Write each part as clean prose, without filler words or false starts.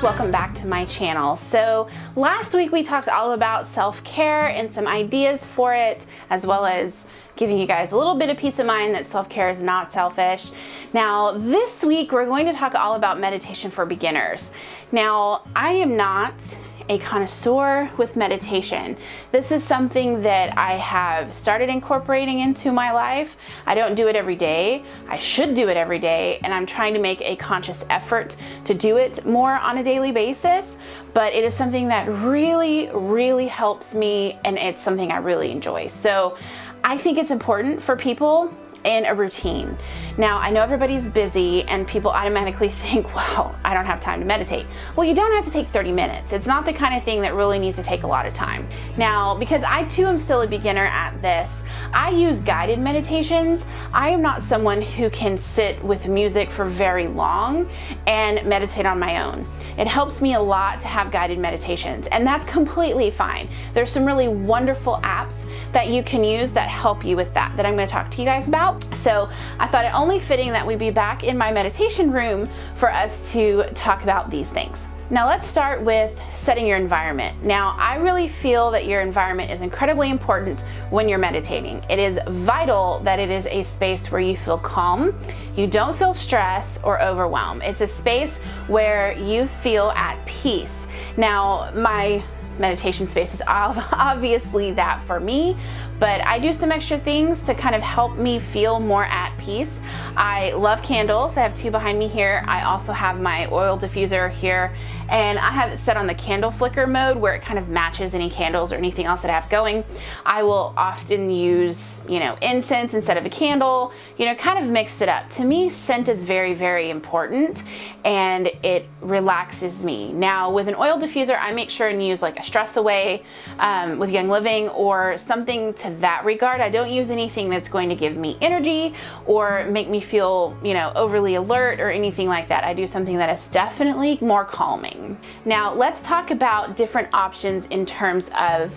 guys, welcome back to my channel. So last week we talked all about self-care and some ideas for it, as well as giving you guys a little bit of peace of mind that self-care is not selfish. Now this week we're going to talk all about meditation for beginners. Now I am not a connoisseur with meditation. This is something that I have started incorporating into my life. I don't do it every day. I should do it every day, and I'm trying to make a conscious effort to do it more on a daily basis, but it is something that really helps me, and it's something I really enjoy. So I think it's important for people in a routine. Now, I know everybody's busy and people automatically think, well, I don't have time to meditate. Well, you don't have to take 30 minutes. It's not the kind of thing that really needs to take a lot of time. Now, because I too am still a beginner at this, I use guided meditations. I am not someone who can sit with music for very long and meditate on my own. It helps me a lot to have guided meditations, and that's completely fine. There's some really wonderful apps that you can use that help you with that I'm going to talk to you guys about. So I thought it only fitting that we be back in my meditation room for us to talk about these things. Now let's start with setting your environment. Now I really feel that your environment is incredibly important when you're meditating. It is vital that it is a space where you feel calm, you don't feel stress or overwhelm. It's a space where you feel at peace. Now my meditation space is obviously that for me, but I do some extra things to kind of help me feel more at peace. I love candles. I have two behind me here. I also have my oil diffuser here, and I have it set on the candle flicker mode where it kind of matches any candles or anything else that I have going. I will often use, incense instead of a candle, kind of mix it up. To me, scent is very important, and it relaxes me. Now with an oil diffuser, I make sure and use like a Stress Away with Young Living or something to that regard. I don't use anything that's going to give me energy or make me feel, overly alert or anything like that. I do something that is definitely more calming. Now let's talk about different options in terms of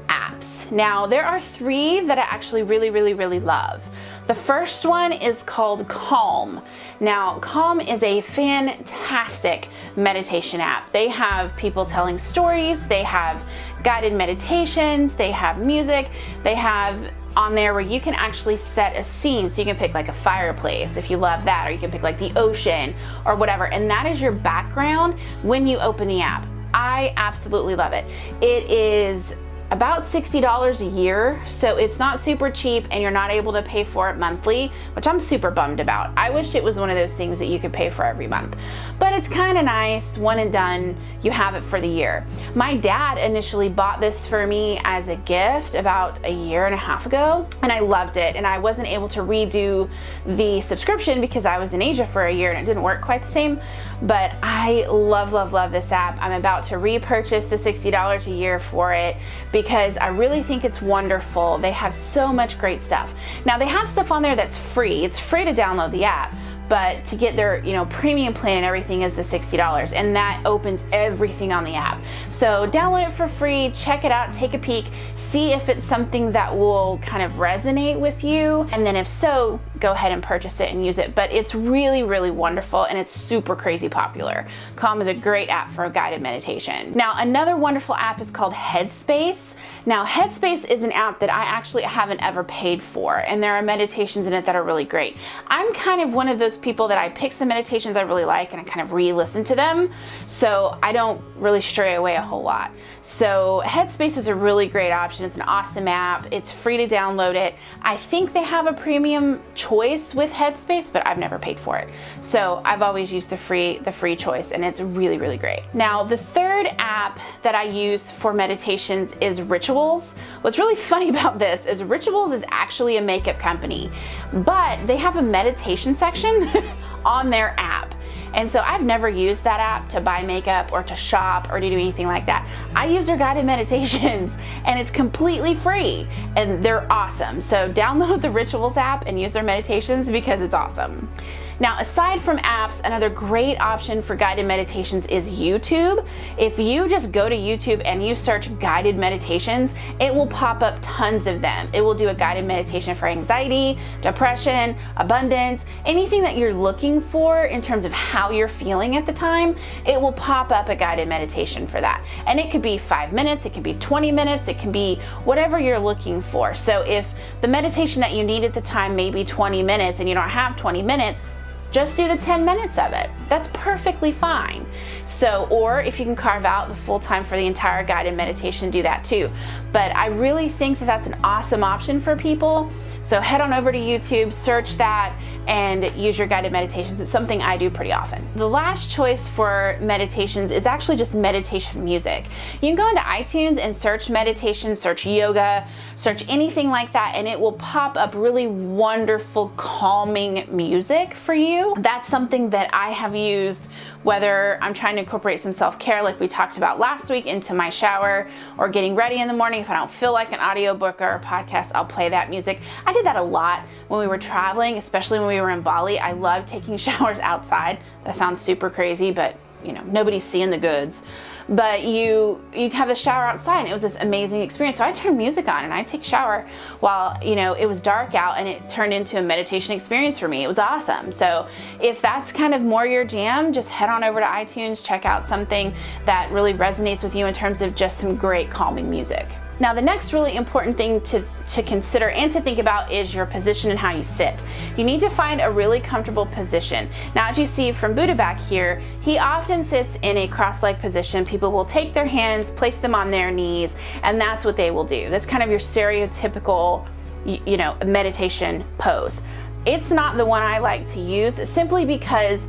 apps. Now there are three that I actually really love. The first one is called Calm. Now, Calm is a fantastic meditation app. They have people telling stories, they have guided meditations, they have music, they have on there where you can actually set a scene. So you can pick like a fireplace if you love that, or you can pick like the ocean or whatever, and that is your background when you open the app. I absolutely love it. It is about $60 a year, so it's not super cheap, and you're not able to pay for it monthly, which I'm super bummed about. I wish it was one of those things that you could pay for every month, but it's kind of nice, one and done, you have it for the year. My dad initially bought this for me as a gift about a year and a half ago, and I loved it, and I wasn't able to redo the subscription because I was in Asia for a year and it didn't work quite the same, but I love this app. I'm about to repurchase the $60 a year for it because I really think it's wonderful. They have so much great stuff. Now they have stuff on there that's free. It's free to download the app, but to get their premium plan and everything is the $60, and that opens everything on the app. So download it for free, check it out, take a peek, see if it's something that will kind of resonate with you, and then if so, go ahead and purchase it and use it. But it's really wonderful, and it's super crazy popular. Calm is a great app for a guided meditation. Now another wonderful app is called Headspace. Now Headspace is an app that I actually haven't ever paid for, and there are meditations in it that are really great. I'm kind of one of those people that I pick some meditations I really like and I kind of re-listen to them, so I don't really stray away a whole lot. So Headspace is a really great option. It's an awesome app. It's free to download it. I think they have a premium choice with Headspace, but I've never paid for it. So I've always used the free choice, and it's really great. Now the third app that I use for meditations is Rituals. What's really funny about this is Rituals is actually a makeup company, but they have a meditation section on their app. And so I've never used that app to buy makeup or to shop or to do anything like that. I use their guided meditations, and it's completely free, and they're awesome. So download the Rituals app and use their meditations because it's awesome. Now, aside from apps, another great option for guided meditations is YouTube. If you just go to YouTube and you search guided meditations, it will pop up tons of them. It will do a guided meditation for anxiety, depression, abundance, anything that you're looking for in terms of how you're feeling at the time, it will pop up a guided meditation for that. And it could be 5 minutes, it could be 20 minutes, it can be whatever you're looking for. So if the meditation that you need at the time may be 20 minutes and you don't have 20 minutes, just do the 10 minutes of it. That's perfectly fine. So, or if you can carve out the full time for the entire guided meditation, do that too. But I really think that that's an awesome option for people. So head on over to YouTube, search that, and use your guided meditations. It's something I do pretty often. The last choice for meditations is actually just meditation music. You can go into iTunes and search meditation, search yoga, search anything like that, and it will pop up really wonderful, calming music for you. That's something that I have used whether I'm trying to incorporate some self-care like we talked about last week into my shower or getting ready in the morning. If I don't feel like an audiobook or a podcast, I'll play that music. I did that a lot when we were traveling, especially when we were in Bali. I love taking showers outside. That sounds super crazy, but you know, nobody's seeing the goods. But you'd have the shower outside, and it was this amazing experience. So I turned music on and I take a shower while, you know, it was dark out, and it turned into a meditation experience for me. It was awesome. So if that's kind of more your jam, just head on over to iTunes, check out something that really resonates with you in terms of just some great calming music. Now, the next really important thing to consider and to think about is your position and how you sit. You need to find a really comfortable position. Now, as you see from Buddha back here, he often sits in a cross-legged position. People will take their hands, place them on their knees, and that's what they will do. That's kind of your stereotypical, you know, meditation pose. It's not the one I like to use simply because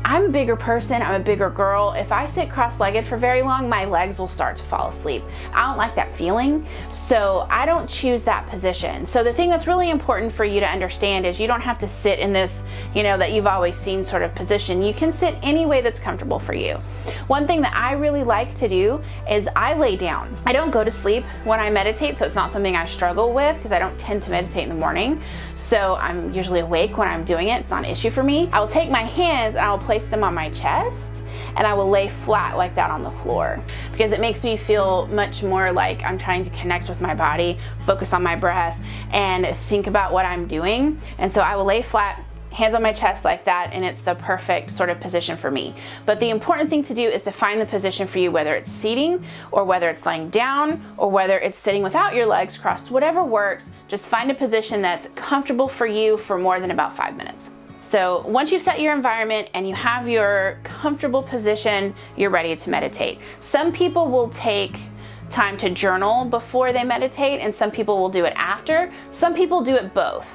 I'm a bigger person, I'm a bigger girl. If I sit cross-legged for very long, my legs will start to fall asleep. I don't like that feeling, so I don't choose that position. So the thing that's really important for you to understand is you don't have to sit in this, you know, that you've always seen sort of position. You can sit any way that's comfortable for you. One thing that I really like to do is I lay down. I don't go to sleep when I meditate, so it's not something I struggle with because I don't tend to meditate in the morning. So I'm usually awake when I'm doing it. It's not an issue for me. I will take my hands and I will place them on my chest, and I will lay flat like that on the floor because it makes me feel much more like I'm trying to connect with my body, focus on my breath, and think about what I'm doing. And so I will lay flat, hands on my chest like that, and it's the perfect sort of position for me. But the important thing to do is to find the position for you, whether it's seating or whether it's lying down or whether it's sitting without your legs crossed, whatever works. Just find a position that's comfortable for you for more than about 5 minutes. So once you've set your environment and you have your comfortable position, you're ready to meditate. Some people will take time to journal before they meditate, and some people will do it after. Some people do it both,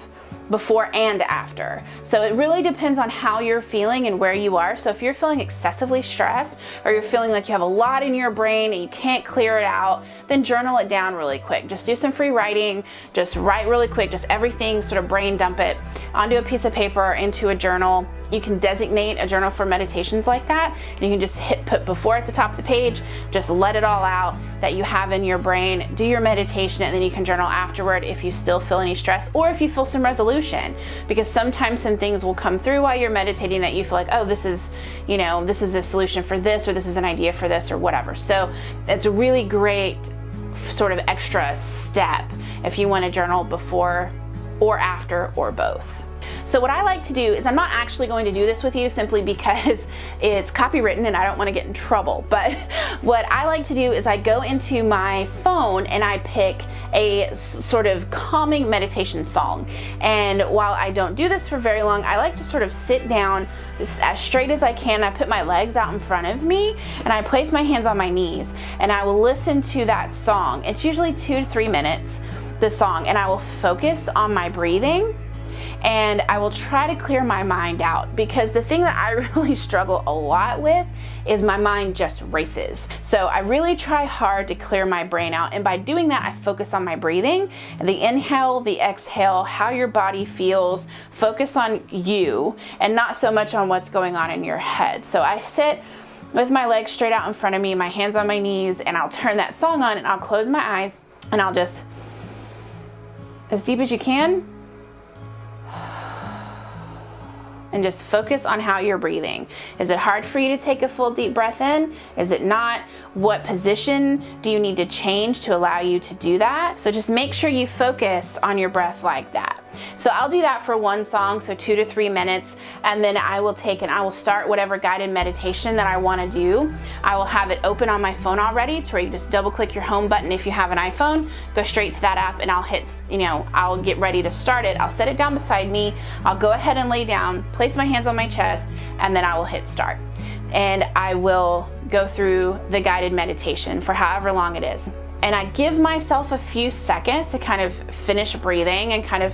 before and after. So it really depends on how you're feeling and where you are. So if you're feeling excessively stressed, or you're feeling like you have a lot in your brain and you can't clear it out, then journal it down really quick. Just do some free writing, just write really quick, just everything, sort of brain dump it onto a piece of paper or into a journal. You can designate a journal for meditations like that. And you can just put before at the top of the page, just let it all out that you have in your brain, do your meditation, and then you can journal afterward if you still feel any stress or if you feel some resolution. Because sometimes some things will come through while you're meditating that you feel like, oh, this is, you know, this is a solution for this, or this is an idea for this, or whatever. So it's a really great sort of extra step if you want to journal before or after or both. So what I like to do is, I'm not actually going to do this with you simply because it's copywritten and I don't want to get in trouble. But what I like to do is I go into my phone and I pick a sort of calming meditation song. And while I don't do this for very long, I like to sort of sit down as straight as I can. I put my legs out in front of me and I place my hands on my knees and I will listen to that song. It's usually 2 to 3 minutes, the song, and I will focus on my breathing. And I will try to clear my mind out, because the thing that I really struggle a lot with is my mind just races. So I really try hard to clear my brain out, and by doing that I focus on my breathing, the inhale, the exhale, how your body feels, focus on you and not so much on what's going on in your head. So I sit with my legs straight out in front of me, my hands on my knees, and I'll turn that song on and I'll close my eyes and I'll just, as deep as you can, and just focus on how you're breathing. Is it hard for you to take a full deep breath in? Is it not? What position do you need to change to allow you to do that? So just make sure you focus on your breath like that. So I'll do that for one song, so 2 to 3 minutes, and then I will start whatever guided meditation that I want to do. I will have it open on my phone already to where you just double click your home button if you have an iPhone, go straight to that app, and I'll hit, I'll get ready to start it. I'll set it down beside me. I'll go ahead and lay down, place my hands on my chest, and then I will hit start. And I will go through the guided meditation for however long it is. And I give myself a few seconds to kind of finish breathing and kind of,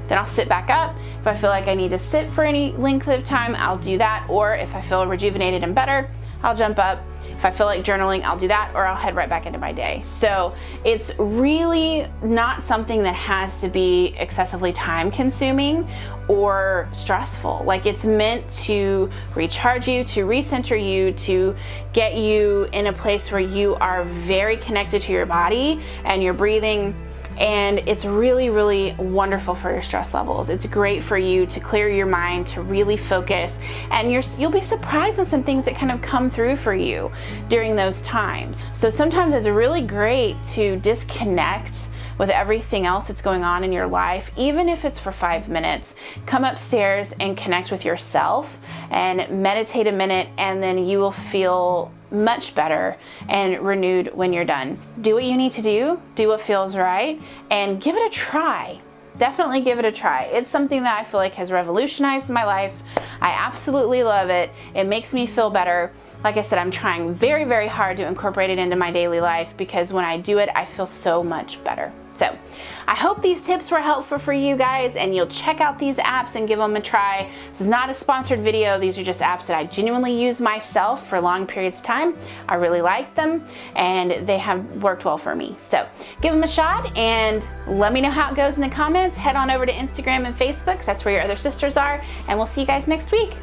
then I'll sit back up. If I feel like I need to sit for any length of time, I'll do that. Or if I feel rejuvenated and better, I'll jump up. If I feel like journaling, I'll do that, or I'll head right back into my day. So it's really not something that has to be excessively time consuming or stressful. Like, it's meant to recharge you, to recenter you, to get you in a place where you are very connected to your body and your breathing. And it's really, really wonderful for your stress levels. It's great for you to clear your mind, to really focus, and you'll be surprised at some things that kind of come through for you during those times. So sometimes it's really great to disconnect with everything else that's going on in your life, even if it's for 5 minutes. Come upstairs and connect with yourself and meditate a minute, and then you will feel much better and renewed when you're done. Do what you need to do what feels right, and give it a try. Definitely give it a try. It's something that I feel like has revolutionized my life. I absolutely love it. It makes me feel better. Like I said, I'm trying very, very hard to incorporate it into my daily life, because when I do it, I feel so much better. So I hope these tips were helpful for you guys, and you'll check out these apps and give them a try. This is not a sponsored video. These are just apps that I genuinely use myself for long periods of time. I really like them, and they have worked well for me. So give them a shot and let me know how it goes in the comments. Head on over to Instagram and Facebook, 'cause that's where your other sisters are, and we'll see you guys next week.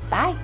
Bye.